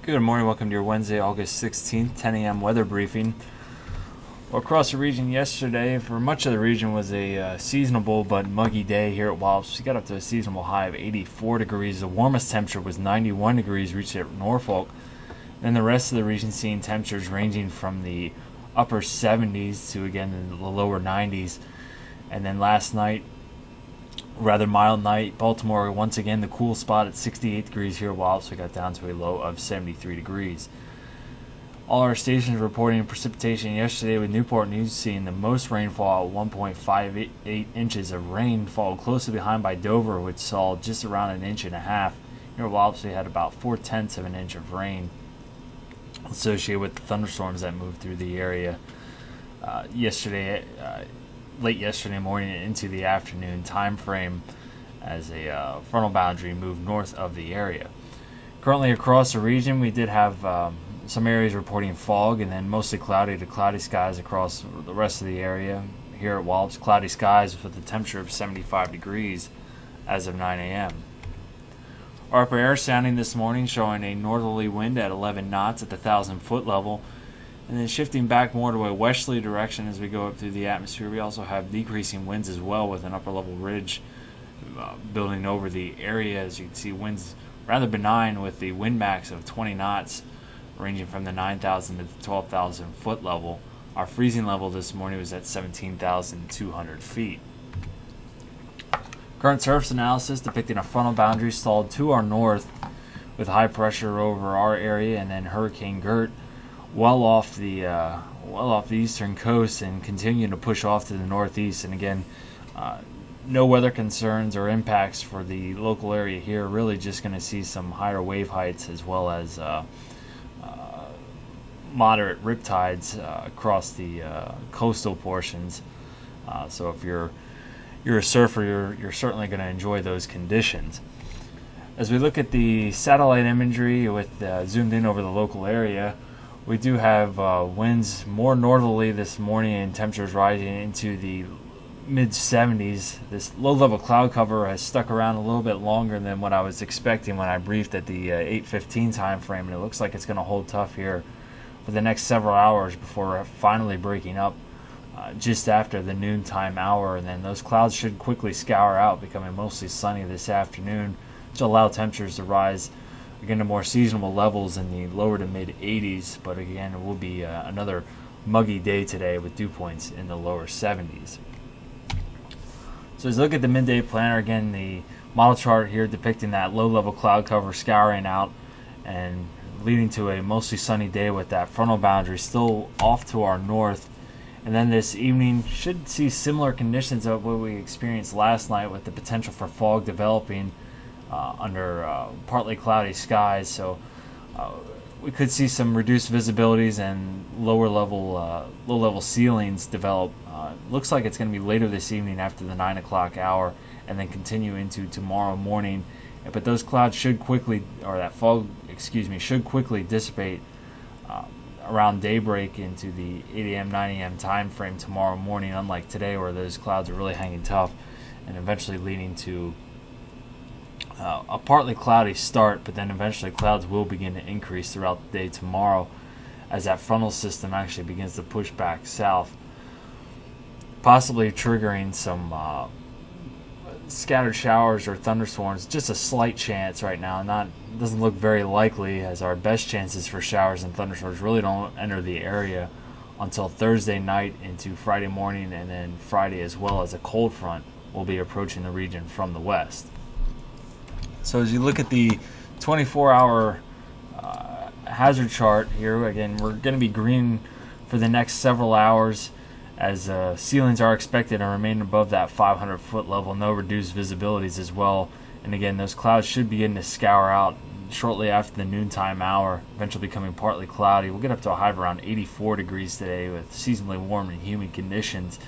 Good morning, welcome to your Wednesday, August 16th, 10 a.m. weather briefing. Well, across the region yesterday, for much of the region, was a seasonable but muggy day here at Wallops. We got up to a seasonable high of 84 degrees. The warmest temperature was 91 degrees, reached at Norfolk. And the rest of the region seeing temperatures ranging from the upper 70s to, again, the lower 90s. And then last night, rather mild night. Baltimore, once again, the cool spot at 68 degrees here at Wallops. We got down to a low of 73 degrees. All our stations reporting precipitation yesterday, with Newport News seeing the most rainfall at 1.58 inches of rain, followed closely behind by Dover, which saw just around an inch and a half. Here at Wallops, we had about 4/10 of an inch of rain associated with the thunderstorms that moved through the area late yesterday morning into the afternoon time frame as a frontal boundary moved north of the area. Currently across the region, we did have some areas reporting fog and then mostly cloudy to cloudy skies across the rest of the area. Here at Wallops, cloudy skies with a temperature of 75 degrees as of 9 a.m. Our upper air sounding this morning showing a northerly wind at 11 knots at the 1,000-foot level, and then shifting back more to a westerly direction as we go up through the atmosphere. We also have decreasing winds as well, with an upper level ridge building over the area. As you can see, winds rather benign with the wind max of 20 knots ranging from the 9,000 to the 12,000 foot level. Our freezing level this morning was at 17,200 feet. Current surface analysis depicting a frontal boundary stalled to our north with high pressure over our area, and then Hurricane Gert well off the eastern coast and continuing to push off to the northeast. And again, no weather concerns or impacts for the local area here. Really just going to see some higher wave heights as well as moderate riptides across the coastal portions. So if you're a surfer, you're certainly going to enjoy those conditions. As we look at the satellite imagery with zoomed in over the local area, we do have winds more northerly this morning and temperatures rising into the mid-70s. This low-level cloud cover has stuck around a little bit longer than what I was expecting when I briefed at the 8:15 time frame, and it looks like it's going to hold tough here for the next several hours before finally breaking up just after the noontime hour. And then those clouds should quickly scour out, becoming mostly sunny this afternoon, which will allow temperatures to rise again to more seasonable levels in the lower to mid 80s, but again it will be another muggy day today with dew points in the lower 70s. So as we look at the midday planner, again the model chart here depicting that low level cloud cover scouring out and leading to a mostly sunny day with that frontal boundary still off to our north. And then this evening should see similar conditions of what we experienced last night, with the potential for fog developing under partly cloudy skies. So we could see some reduced visibilities and low level ceilings develop. Looks like it's going to be later this evening after the 9 o'clock hour, and then continue into tomorrow morning. But those clouds should quickly, or that fog, should quickly dissipate around daybreak into the 8 a.m., 9 a.m. time frame tomorrow morning, unlike today where those clouds are really hanging tough and eventually leading to a partly cloudy start, but then eventually clouds will begin to increase throughout the day tomorrow as that frontal system actually begins to push back south, possibly triggering some scattered showers or thunderstorms. Just a slight chance right now. Doesn't look very likely, as our best chances for showers and thunderstorms really don't enter the area until Thursday night into Friday morning, and then Friday as well, as a cold front will be approaching the region from the west. So as you look at the 24-hour hazard chart here, again, we're going to be green for the next several hours as ceilings are expected to remain above that 500-foot level. No reduced visibilities as well. And again, those clouds should begin to scour out shortly after the noontime hour, eventually becoming partly cloudy. We'll get up to a high of around 84 degrees today with seasonably warm and humid conditions.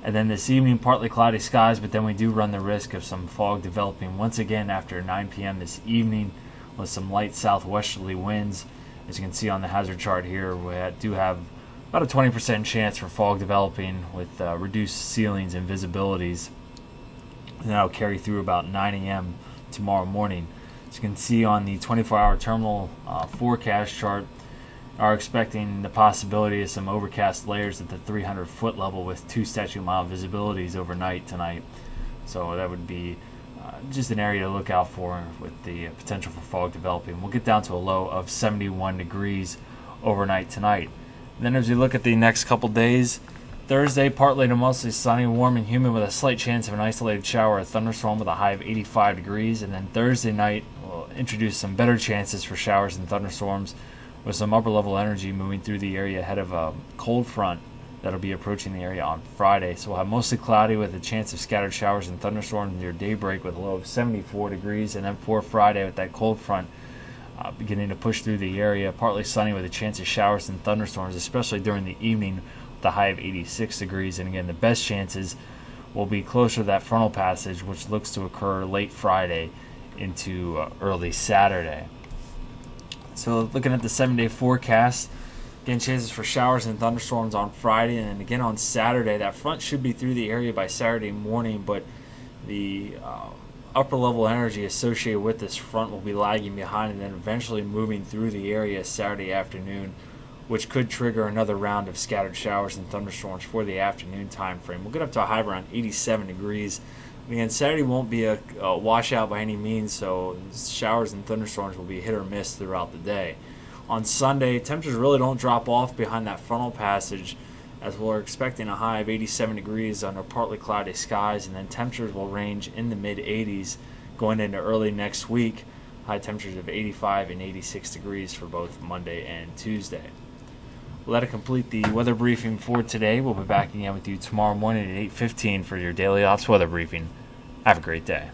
And then this evening, partly cloudy skies, but then we do run the risk of some fog developing once again after 9 p.m. this evening with some light southwesterly winds. As you can see on the hazard chart here, we do have about a 20% chance for fog developing with reduced ceilings and visibilities. And that'll carry through about 9 a.m. tomorrow morning. As you can see on the 24-hour terminal forecast chart, are expecting the possibility of some overcast layers at the 300-foot level with 2 statute-mile visibilities overnight tonight. So that would be just an area to look out for with the potential for fog developing. We'll get down to a low of 71 degrees overnight tonight. And then as we look at the next couple days, Thursday, partly to mostly sunny, warm and humid with a slight chance of an isolated shower or thunderstorm with a high of 85 degrees. And then Thursday night will introduce some better chances for showers and thunderstorms with some upper-level energy moving through the area ahead of a cold front that'll be approaching the area on Friday. So we'll have mostly cloudy with a chance of scattered showers and thunderstorms near daybreak with a low of 74 degrees. And then for Friday with that cold front beginning to push through the area, partly sunny with a chance of showers and thunderstorms, especially during the evening with a high of 86 degrees. And again, the best chances will be closer to that frontal passage, which looks to occur late Friday into early Saturday. So looking at the 7-day forecast, again, chances for showers and thunderstorms on Friday, and then again on Saturday. That front should be through the area by Saturday morning, but the upper level energy associated with this front will be lagging behind and then eventually moving through the area Saturday afternoon, which could trigger another round of scattered showers and thunderstorms for the afternoon time frame. We'll get up to a high of around 87 degrees. Again, Saturday won't be a washout by any means, so showers and thunderstorms will be hit or miss throughout the day. On Sunday, temperatures really don't drop off behind that frontal passage, as we're expecting a high of 87 degrees under partly cloudy skies, and then temperatures will range in the mid-80s going into early next week. High temperatures of 85 and 86 degrees for both Monday and Tuesday. Well, that'll complete the weather briefing for today. We'll be back again with you tomorrow morning at 8:15 for your daily ops weather briefing. Have a great day.